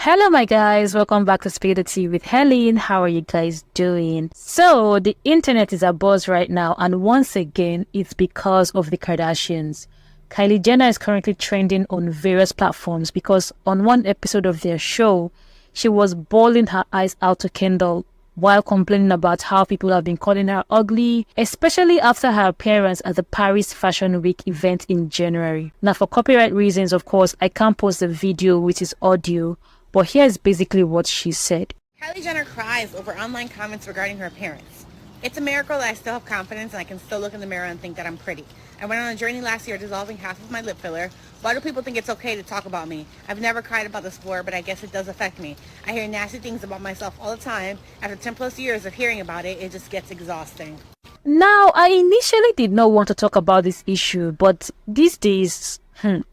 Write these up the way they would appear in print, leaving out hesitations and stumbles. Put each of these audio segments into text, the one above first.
Hello my guys, welcome back to Spill the Tea with Helen. How are you guys doing? So the internet is abuzz right now, and once again it's because of the Kardashians. Kylie Jenner is currently trending on various platforms because on one episode of their show she was bawling her eyes out to Kendall while complaining about how people have been calling her ugly, especially after her appearance at the Paris Fashion Week event in January. Now, for copyright reasons, of course, I can't post the video, which is audio, but here's basically what she said. Kylie Jenner cries over online comments regarding her appearance. It's a miracle that I still have confidence and I can still look in the mirror and think that I'm pretty. I went on a journey last year dissolving half of my lip filler. Why do people think it's okay to talk about me? I've never cried about this before, but I guess it does affect me. I hear nasty things about myself all the time. After 10 plus years of hearing about it, it just gets exhausting. Now, I initially did not want to talk about this issue, but these days,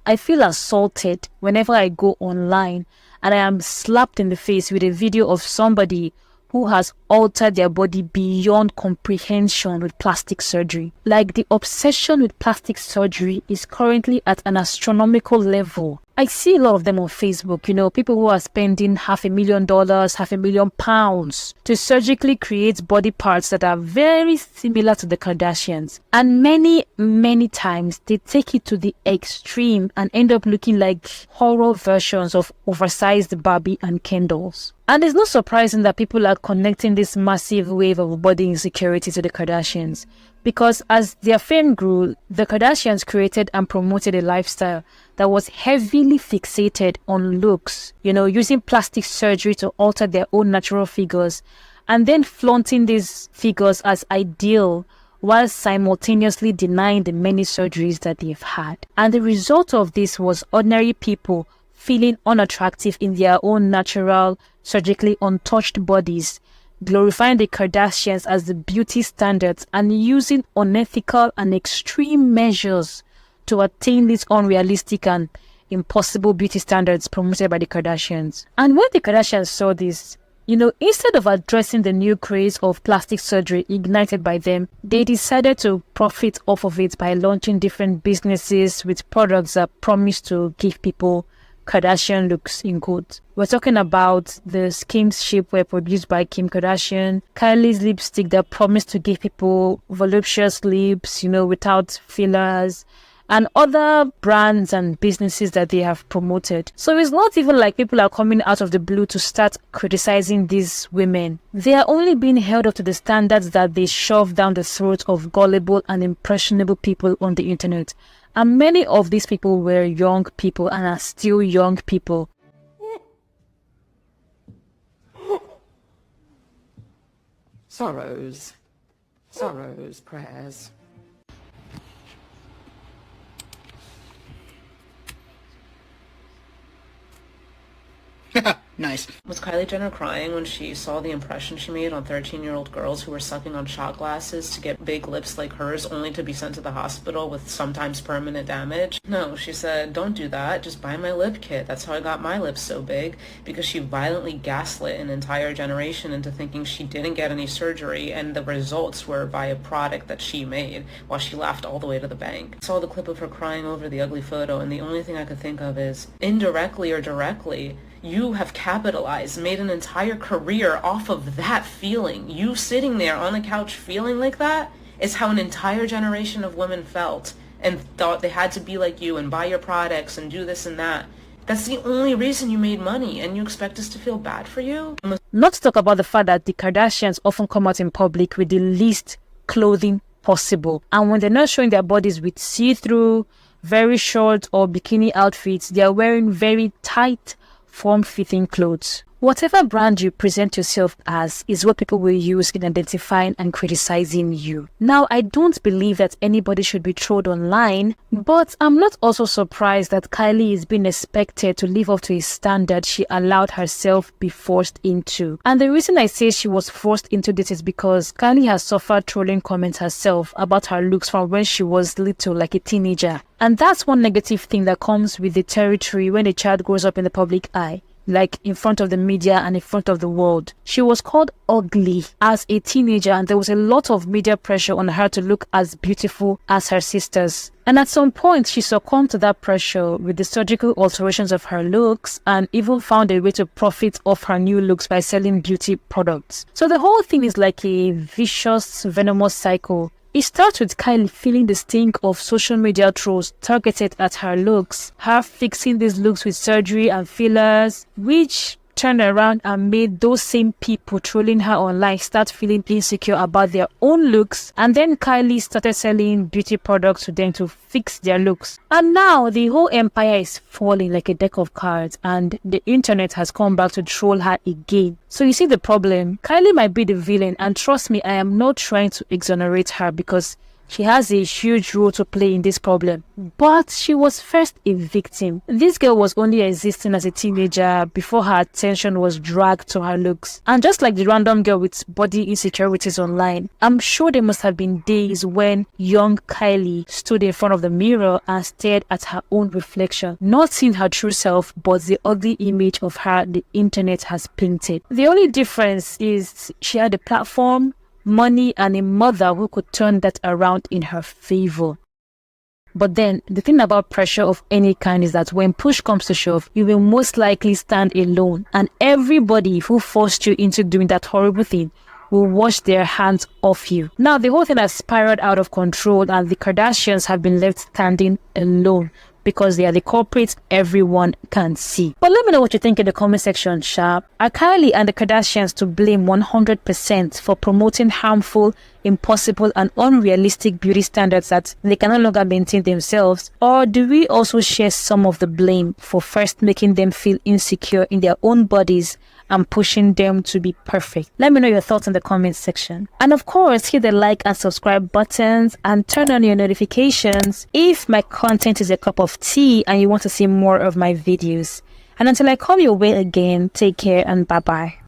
I feel assaulted whenever I go online and I am slapped in the face with a video of somebody who has altered their body beyond comprehension with plastic surgery. Like, the obsession with plastic surgery is currently at an astronomical level. I see a lot of them on Facebook, people who are spending $500,000, £500,000 to surgically create body parts that are very similar to the Kardashians. And many times they take it to the extreme and end up looking like horror versions of oversized Barbie and Ken dolls. And it's not surprising that people are connecting this massive wave of body insecurity to the Kardashians, because as their fame grew, the Kardashians created and promoted a lifestyle that was heavily fixated on looks, using plastic surgery to alter their own natural figures and then flaunting these figures as ideal while simultaneously denying the many surgeries that they've had. And the result of this was ordinary people feeling unattractive in their own natural, surgically untouched bodies, glorifying the Kardashians as the beauty standards and using unethical and extreme measures to attain these unrealistic and impossible beauty standards promoted by the Kardashians. And when the Kardashians saw this, instead of addressing the new craze of plastic surgery ignited by them, they decided to profit off of it by launching different businesses with products that promise to give people Kardashian looks in quotes. We're talking about the Skims shapewear produced by Kim Kardashian, Kylie's lipstick that promised to give people voluptuous lips, without fillers, and other brands and businesses that they have promoted. So it's not even like people are coming out of the blue to start criticizing these women. They are only being held up to the standards that they shove down the throats of gullible and impressionable people on the internet. And many of these people were young people and are still young people. Sorrows, prayers. Nice. Was Kylie Jenner crying when she saw the impression she made on 13-year-old girls who were sucking on shot glasses to get big lips like hers only to be sent to the hospital with sometimes permanent damage? No, she said, don't do that, just buy my lip kit. That's how I got my lips so big, because she violently gaslit an entire generation into thinking she didn't get any surgery and the results were by a product that she made, while she laughed all the way to the bank. I saw the clip of her crying over the ugly photo, and the only thing I could think of is, indirectly or directly, you have capitalized, made an entire career off of that feeling. You sitting there on the couch feeling like that is how an entire generation of women felt and thought they had to be like you and buy your products and do this and that. That's the only reason you made money, and you expect us to feel bad for you? Not to talk about the fact that the Kardashians often come out in public with the least clothing possible. And when they're not showing their bodies with see-through, very short or bikini outfits, they are wearing very tight, form-fitting clothes. Whatever brand you present yourself as is what people will use in identifying and criticizing you. Now, I don't believe that anybody should be trolled online, but I'm not also surprised that Kylie is being expected to live up to a standard she allowed herself be forced into. And the reason I say she was forced into this is because Kylie has suffered trolling comments herself about her looks from when she was little, like a teenager. And that's one negative thing that comes with the territory when a child grows up in the public eye. like in front of the media and in front of the world. She was called ugly as a teenager, and there was a lot of media pressure on her to look as beautiful as her sisters. And at some point, she succumbed to that pressure with the surgical alterations of her looks and even found a way to profit off her new looks by selling beauty products. So the whole thing is like a vicious, venomous cycle. It starts with Kylie feeling the stink of social media trolls targeted at her looks, her fixing these looks with surgery and fillers, which turned around and made those same people trolling her online start feeling insecure about their own looks. And then Kylie started selling beauty products to them to fix their looks. And now the whole empire is falling like a deck of cards, and the internet has come back to troll her again. So you see the problem. Kylie might be the villain, and trust me, I am not trying to exonerate her because she has a huge role to play in this problem. But she was first a victim. This girl was only existing as a teenager before her attention was dragged to her looks. And just like the random girl with body insecurities online, I'm sure there must have been days when young Kylie stood in front of the mirror and stared at her own reflection, not seeing her true self, but the ugly image of her the internet has painted. The only difference is she had a platform, money, and a mother who could turn that around in her favor. But then, the thing about pressure of any kind is that when push comes to shove, you will most likely stand alone, and everybody who forced you into doing that horrible thing will wash their hands off you. Now, the whole thing has spiraled out of control, and the Kardashians have been left standing alone because they are the culprits everyone can see. But let me know what you think in the comment section, sharp. Are Kylie and the Kardashians to blame 100% for promoting harmful, impossible, and unrealistic beauty standards that they can no longer maintain themselves? Or do we also share some of the blame for first making them feel insecure in their own bodies and pushing them to be perfect? Let me know your thoughts in the comment section. And of course, hit the like and subscribe buttons and turn on your notifications if my content is a cup of tea and you want to see more of my videos. And until I come your way again, take care and bye-bye.